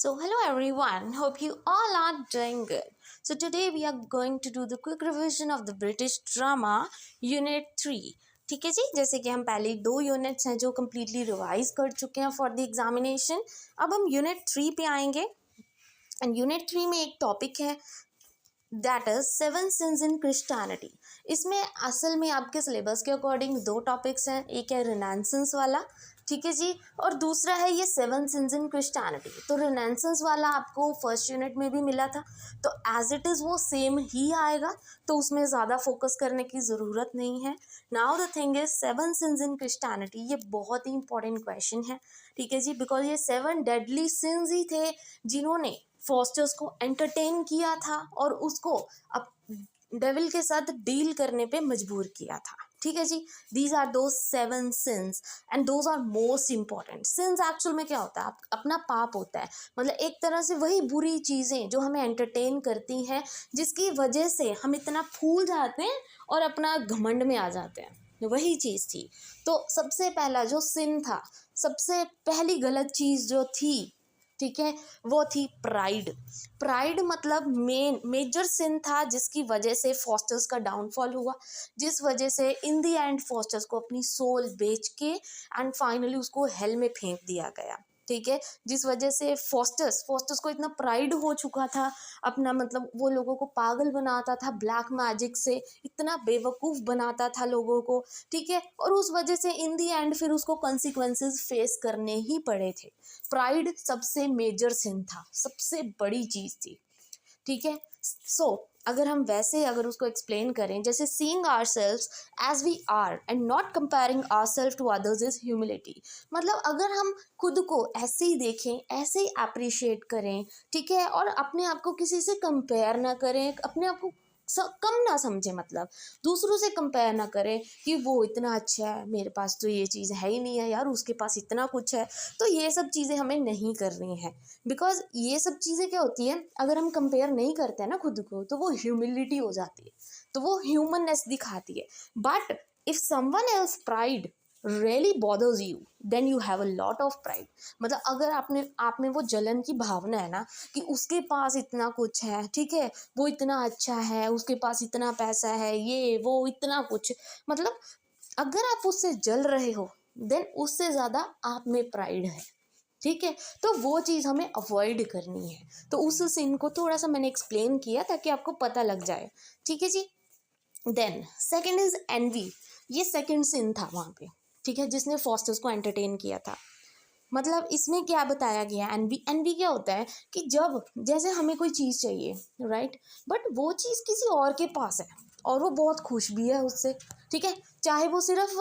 So, hello everyone, hope you all are doing good. So, today we are going to do the quick revision of the British drama Unit 3. ठीक है जी, जैसे कि हम पहले 2 units हैं जो completely revise कर चुके हैं फॉर द एग्जामिनेशन. अब हम यूनिट 3 पे आएंगे एंड यूनिट 3 में एक टॉपिक है that is 7 sins in Christianity. इसमें असल में आपके सिलेबस के अकॉर्डिंग 2 टॉपिक्स हैं, एक है रिनेसेंस वाला, ठीक है जी, और दूसरा है ये 7 सिंस इन क्रिश्चियनिटी. तो रिनेसेंस वाला आपको फर्स्ट यूनिट में भी मिला था, तो एज इट इज़ वो सेम ही आएगा, तो उसमें ज़्यादा फोकस करने की ज़रूरत नहीं है. Now the thing is 7 sins in Christianity, ये बहुत ही इंपॉर्टेंट क्वेश्चन है, ठीक है जी, बिकॉज ये 7 डेडली सिंस ही थे जिन्होंने फॉस्टर्स को एंटरटेन किया था और उसको अब डेविल के साथ डील करने पे मजबूर किया था. ठीक है जी, दीज आर दो 7 sins and those are most important. Sins actual में क्या होता है, अपना पाप होता है, मतलब एक तरह से वही बुरी चीज़ें जो हमें एंटरटेन करती हैं, जिसकी वजह से हम इतना फूल जाते हैं और अपना घमंड में आ जाते हैं, वही चीज़ थी. तो सबसे पहला जो सिन था, सबसे पहली गलत चीज़ जो थी, ठीक है, वो थी प्राइड. प्राइड मतलब मेजर सिन था जिसकी वजह से फॉस्टर्स का डाउनफॉल हुआ, जिस वजह से इन द एंड फॉस्टर्स को अपनी सोल बेच के एंड फाइनली उसको हेल में फेंक दिया गया. ठीक है, जिस वजह से फॉस्टर्स को इतना प्राइड हो चुका था अपना, मतलब वो लोगों को पागल बनाता था ब्लैक मैजिक से, इतना बेवकूफ़ बनाता था लोगों को, ठीक है, और उस वजह से इन दी एंड फिर उसको कॉन्सिक्वेंसेस फेस करने ही पड़े थे. प्राइड सबसे मेजर सिन था, सबसे बड़ी चीज़ थी. ठीक है, सो अगर उसको एक्सप्लेन करें, जैसे seeing ourselves as we are and not comparing ourselves to others is humility. मतलब अगर हम खुद को ऐसे ही देखें, ऐसे ही अप्रिशिएट करें, ठीक है, और अपने आप को किसी से कंपेयर ना करें, अपने आप को कम ना समझे, मतलब दूसरों से कंपेयर ना करें कि वो इतना अच्छा है, मेरे पास तो ये चीज़ है ही नहीं है यार, उसके पास इतना कुछ है. तो ये सब चीज़ें हमें नहीं करनी है, बिकॉज ये सब चीज़ें क्या होती है, अगर हम कंपेयर नहीं करते हैं ना खुद को, तो वो ह्यूमिलिटी हो जाती है, तो वो ह्यूमननेस दिखाती है. But if someone else pride really bothers you, then you have a lot of pride. मतलब अगर आप में वो जलन की भावना है ना कि उसके पास इतना कुछ है, ठीक है, वो इतना अच्छा है, उसके पास इतना पैसा है, ये वो इतना कुछ, मतलब अगर आप उससे जल रहे हो देन उससे ज़्यादा आप में प्राइड है. ठीक है, तो वो चीज़ हमें अवॉइड करनी है. तो उस सीन को थोड़ा सा मैंने एक्सप्लेन किया ताकि आपको पता लग जाए. ठीक है जी. Then second is envy. ये सेकेंड सीन था वहाँ पे, ठीक है, जिसने फॉस्टर्स को एंटरटेन किया था. मतलब इसमें क्या बताया गया, एनवी. एनवी क्या होता है कि जब जैसे हमें कोई चीज़ चाहिए, राइट, बट वो चीज़ किसी और के पास है और वो बहुत खुश भी है उससे, ठीक है, चाहे वो सिर्फ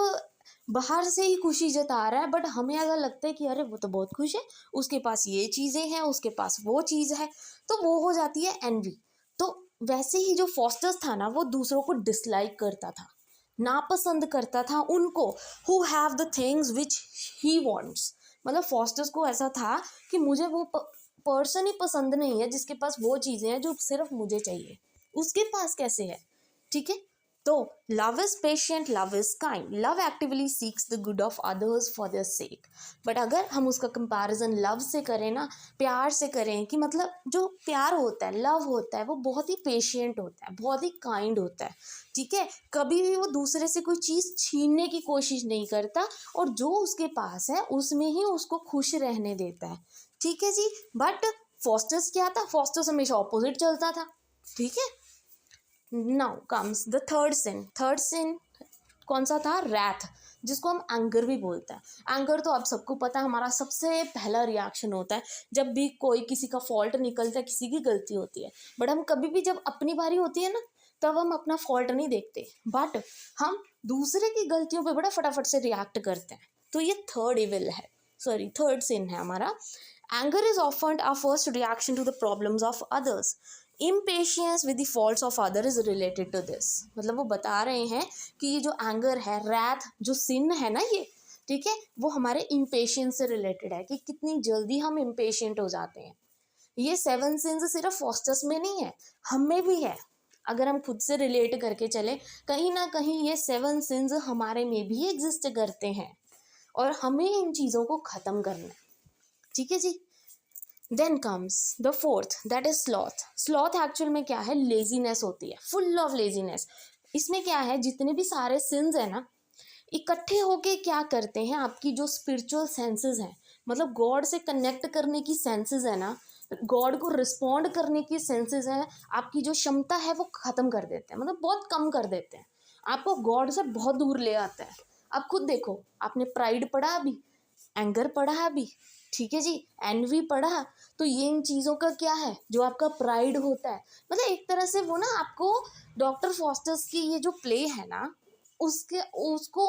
बाहर से ही खुशी जता रहा है, बट हमें अगर लगता है कि अरे वो तो बहुत खुश है, उसके पास ये चीज़ें हैं, उसके पास वो चीज़ है, तो वो हो जाती है एनवी. तो वैसे ही जो फॉस्टर्स था ना, वो दूसरों को डिसलाइक करता था, नापसंद करता था उनको who have the things which he wants. मतलब फॉस्टर्स को ऐसा था कि मुझे वो पर्सन ही पसंद नहीं है जिसके पास वो चीज़ें हैं जो सिर्फ मुझे चाहिए, उसके पास कैसे है. ठीक है, तो love is patient, love is kind, love actively seeks the good of others for their sake. But अगर हम उसका कंपैरिजन लव से करें ना, प्यार से करें, कि मतलब जो प्यार होता है, लव होता है, वो बहुत ही पेशेंट होता है, बहुत ही काइंड होता है. ठीक है, कभी भी वो दूसरे से कोई चीज़ छीनने की कोशिश नहीं करता और जो उसके पास है उसमें ही उसको खुश रहने देता है. ठीक है जी. बट फॉस्टर्स क्या था, फॉस्टर्स हमेशा ऑपोजिट चलता था. ठीक है, now comes the third sin. Third sin कौन सा था, रैथ, जिसको हम एंगर भी बोलते हैं. एंगर तो आप सबको पता है, हमारा सबसे पहला रिएक्शन होता है जब भी कोई किसी का फॉल्ट निकलता है, किसी की गलती होती है. बट हम कभी भी जब अपनी बारी होती है ना, तब हम अपना फॉल्ट नहीं देखते, बट हम दूसरे की गलतियों पे बड़ा फटाफट से रिएक्ट करते हैं. तो ये थर्ड इविल है, सॉरी थर्ड सिन है हमारा. Anger is often our first reaction to the problems of others. Impatience with the faults of other is related to this. मतलब वो बता रहे हैं कि ये जो एंगर है, रैथ जो सिन है ना ये, ठीक है, वो हमारे इम्पेशेंस से रिलेटेड है कि कितनी जल्दी हम इम्पेशेंट हो जाते हैं. ये 7 सिंस सिर्फ फॉस्टर्स में नहीं है, हम में भी है. अगर हम खुद से रिलेट करके चले, कहीं ना कहीं ये 7 सिंस हमारे में भी एग्जिस्ट करते हैं और हमें इन चीज़ों को ख़त्म करना है. ठीक है जी. Then comes the fourth, that is sloth. Sloth actual में क्या है, लेजीनेस होती है, फुल ऑफ लेजीनेस। इसमें क्या है, जितने भी सारे सिंस है ना, इकट्ठे होके क्या करते हैं, आपकी जो स्पिरिचुअल सेंसेस हैं, मतलब गॉड से कनेक्ट करने की सेंसेस है ना, गॉड को रिस्पॉन्ड करने की सेंसेस है, आपकी जो क्षमता है वो ख़त्म कर देते हैं, मतलब बहुत कम कर देते हैं, आपको गॉड से बहुत दूर ले आते हैं। आप खुद देखो, आपने प्राइड पढ़ा अभी, एंगर पढ़ा अभी, ठीक है जी, एनवी पढ़ा, तो ये इन चीज़ों का क्या है, जो आपका प्राइड होता है, मतलब एक तरह से वो ना आपको डॉक्टर फॉस्टर्स की ये जो प्ले है ना, उसके उसको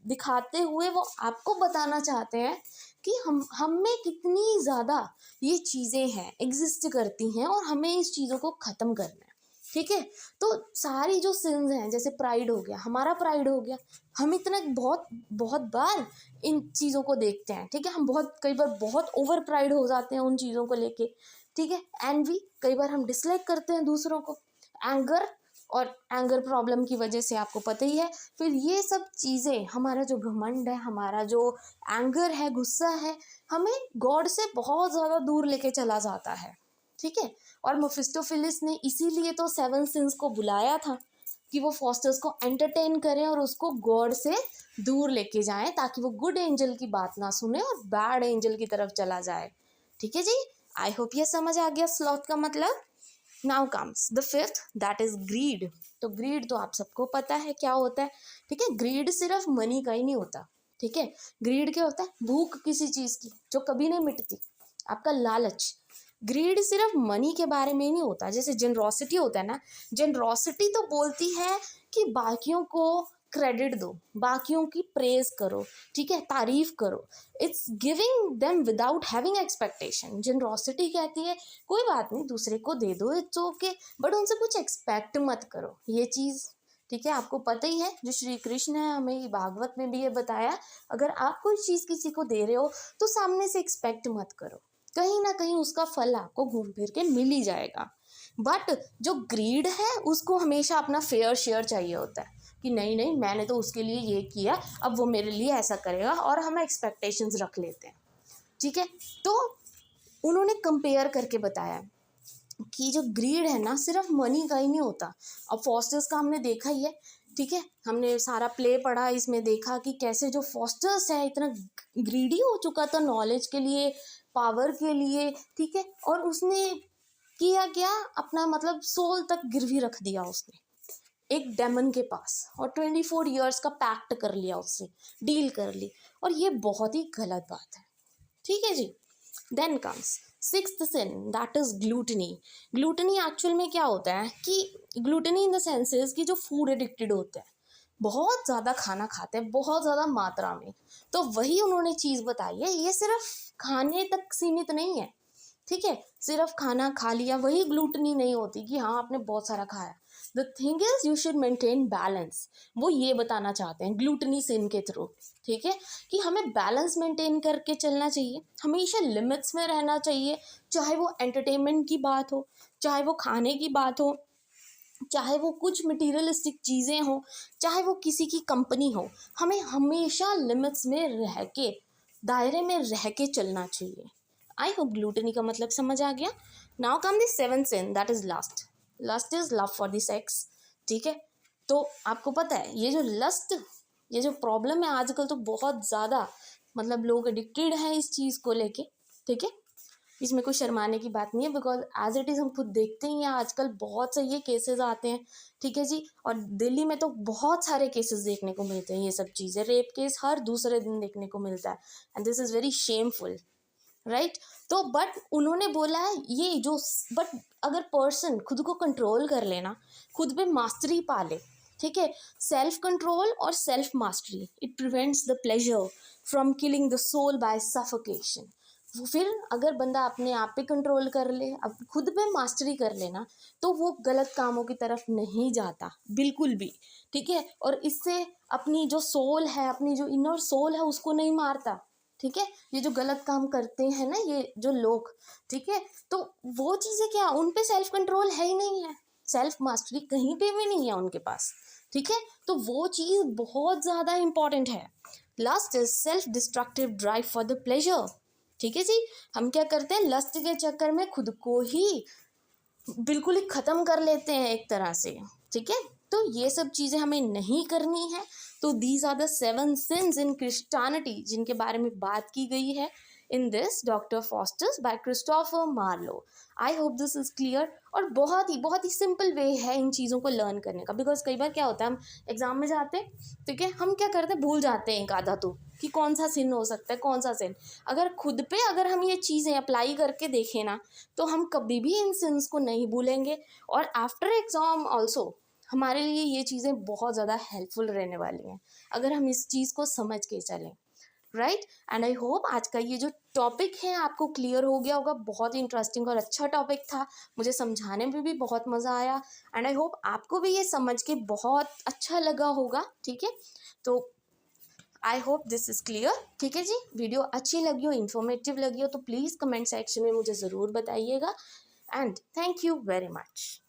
दिखाते हुए वो आपको बताना चाहते हैं कि हम में कितनी ज़्यादा ये चीज़ें हैं, एग्जिस्ट करती हैं, और हमें इस चीज़ों को ख़त्म करना है। ठीक है, तो सारी जो सिंस हैं, जैसे प्राइड हो गया, हमारा प्राइड हो गया, हम इतना बहुत बहुत बार इन चीज़ों को देखते हैं, ठीक है, हम बहुत कई बार बहुत ओवर प्राइड हो जाते हैं उन चीज़ों को लेके, ठीक है। एनवी, कई बार हम डिसलाइक करते हैं दूसरों को। एंगर, और एंगर प्रॉब्लम की वजह से आपको पता ही है, फिर ये सब चीज़ें, हमारा जो घमंड है, हमारा जो एंगर है, गुस्सा है, हमें गॉड से बहुत ज़्यादा दूर लेके चला जाता है, ठीक है। और मेफिस्टोफिलिस ने इसीलिए तो 7 सिंस को बुलाया था कि वो फॉस्टर्स को एंटरटेन करें और उसको गॉड से दूर लेके जाएं, ताकि वो गुड एंजल की बात ना सुने और बैड एंजल की तरफ चला जाए। ठीक है जी, आई होप ये समझ आ गया स्लॉथ का मतलब। Now comes the fifth, that is greed. तो ग्रीड तो आप सबको पता है क्या होता है, ठीक है। ग्रीड सिर्फ मनी का ही नहीं होता, ठीक है। ग्रीड क्या होता है, भूख किसी चीज़ की जो कभी नहीं मिटती, आपका लालच। ग्रीड सिर्फ मनी के बारे में ही नहीं होता, जैसे जेनरोसिटी होता है ना, जेनरोसिटी तो बोलती है कि बाकियों को क्रेडिट दो, बाकियों की प्रेज करो, ठीक है, तारीफ करो। It's giving them without having expectation. Generosity कहती है कोई बात नहीं, दूसरे को दे दो, इट्स ओके, बट उनसे कुछ एक्सपेक्ट मत करो, ये चीज़, ठीक है। आपको पता ही है, जो श्री कृष्ण है, हमें ये भागवत में भी ये बताया, अगर आप कोई चीज़ किसी को दे रहे हो तो सामने से एक्सपेक्ट मत करो, कहीं ना कहीं उसका फल आपको घूम फिर के मिल ही जाएगा। बट जो ग्रीड है, उसको हमेशा अपना फेयर शेयर चाहिए होता है, कि नहीं नहीं, मैंने तो उसके लिए ये किया, अब वो मेरे लिए ऐसा करेगा, और हम एक्सपेक्टेशंस रख लेते हैं, ठीक है। तो उन्होंने कंपेयर करके बताया कि जो ग्रीड है ना, सिर्फ मनी का ही नहीं होता। अब फॉस्टर्स का हमने देखा ही है, ठीक है, हमने सारा प्ले पढ़ा, इसमें देखा कि कैसे जो फॉस्टर्स है इतना ग्रीडी हो चुका था नॉलेज के लिए, पावर के लिए, ठीक है, और उसने किया क्या, अपना मतलब सोल तक गिरवी रख दिया उसने एक डेमन के पास, और 24 ईयर्स का पैक्ट कर लिया उससे, डील कर ली, और ये बहुत ही गलत बात है, ठीक है जी। Then comes sixth sin, that is gluttony. Gluttony actual में क्या होता है कि ग्लूटनी इन द सेंसेस कि जो फूड एडिक्टेड होते हैं, बहुत ज़्यादा खाना खाते हैं, बहुत ज़्यादा मात्रा में, तो वही उन्होंने चीज़ बताई है, ये सिर्फ खाने तक सीमित नहीं है, ठीक है। सिर्फ खाना खा लिया वही ग्लूटनी नहीं होती कि हाँ आपने बहुत सारा खाया। The thing is you should maintain balance, वो ये बताना चाहते हैं ग्लूटनी सिन के थ्रू, ठीक है, कि हमें बैलेंस मेंटेन करके चलना चाहिए, हमेशा लिमिट्स में रहना चाहिए, चाहे वो एंटरटेनमेंट की बात हो, चाहे वो खाने की बात हो, चाहे वो कुछ मटीरियलिस्टिक चीज़ें हो, चाहे वो किसी की कंपनी हो, हमें हमेशा लिमिट्स में रह के, दायरे में रह के चलना चाहिए। आई होप ग्लूटनी का मतलब समझ आ गया। Now come the seventh sin, that is lust. Lust is love for the sex, ठीक है। तो आपको पता है ये जो लस्ट, ये जो प्रॉब्लम है आजकल, तो बहुत ज़्यादा मतलब लोग एडिक्टेड हैं इस चीज़ को लेके, ठीक है। इसमें कोई शर्माने की बात नहीं है, बिकॉज एज इट इज़ हम खुद देखते ही हैं, आजकल बहुत से ये केसेस आते हैं, ठीक है जी। और दिल्ली में तो बहुत सारे केसेस देखने को मिलते हैं, ये सब चीज़ें, रेप केस हर दूसरे दिन देखने को मिलता है, and this is very shameful, right. तो बट उन्होंने बोला है ये जो, बट अगर पर्सन खुद को कंट्रोल कर लेना, खुद पे मास्टरी पा ले, ठीक है, सेल्फ कंट्रोल और self mastery, it prevents the pleasure from killing the soul by suffocation. फिर अगर बंदा अपने आप पे कंट्रोल कर ले, अब खुद पे मास्टरी कर लेना, तो वो गलत कामों की तरफ नहीं जाता बिल्कुल भी, ठीक है। और इससे अपनी जो सोल है, अपनी जो इनर सोल है, उसको नहीं मारता, ठीक है। ये जो गलत काम करते हैं ना ये जो लोग, ठीक है, तो वो चीज़ें क्या, उन पे सेल्फ कंट्रोल है ही नहीं है, सेल्फ मास्टरी कहीं पे भी नहीं है उनके पास, ठीक है। तो वो चीज़ बहुत ज़्यादा इंपॉर्टेंट है। Last is self destructive drive for the pleasure, ठीक है जी। हम क्या करते हैं, लस्ट के चक्कर में खुद को ही बिल्कुल ही ख़त्म कर लेते हैं एक तरह से, ठीक है। तो ये सब चीज़ें हमें नहीं करनी है। तो these are the 7 sins in Christianity जिनके बारे में बात की गई है in this doctor Faustus by Christopher Marlowe. I hope this is clear. और बहुत ही सिंपल वे है इन चीज़ों को लर्न करने का, बिकॉज कई बार क्या होता है, हम एग्ज़ाम में जाते हैं, ठीक है, हम क्या करते हैं, भूल जाते हैं एक आधा तो कि कौन सा सिन हो सकता है, कौन सा सिन। अगर खुद पे अगर हम ये चीज़ें अप्लाई करके देखें ना, तो हम कभी भी इन सिंस को नहीं भूलेंगे। और आफ्टर एग्ज़ाम ऑल्सो हमारे लिए ये चीज़ें बहुत ज़्यादा हेल्पफुल रहने वाली हैं अगर हम इस चीज़ को समझ के चलें, राइट। एंड आई होप आज का ये जो टॉपिक है आपको क्लियर हो गया होगा। बहुत ही इंटरेस्टिंग और अच्छा टॉपिक था, मुझे समझाने में भी बहुत मज़ा आया। एंड आई होप आपको भी ये समझ के बहुत अच्छा लगा होगा, ठीक है। तो आई होप दिस इज़ क्लियर, ठीक है जी। वीडियो अच्छी लगी हो, इन्फॉर्मेटिव लगी हो तो प्लीज़ कमेंट सेक्शन में मुझे ज़रूर बताइएगा। And thank you very much.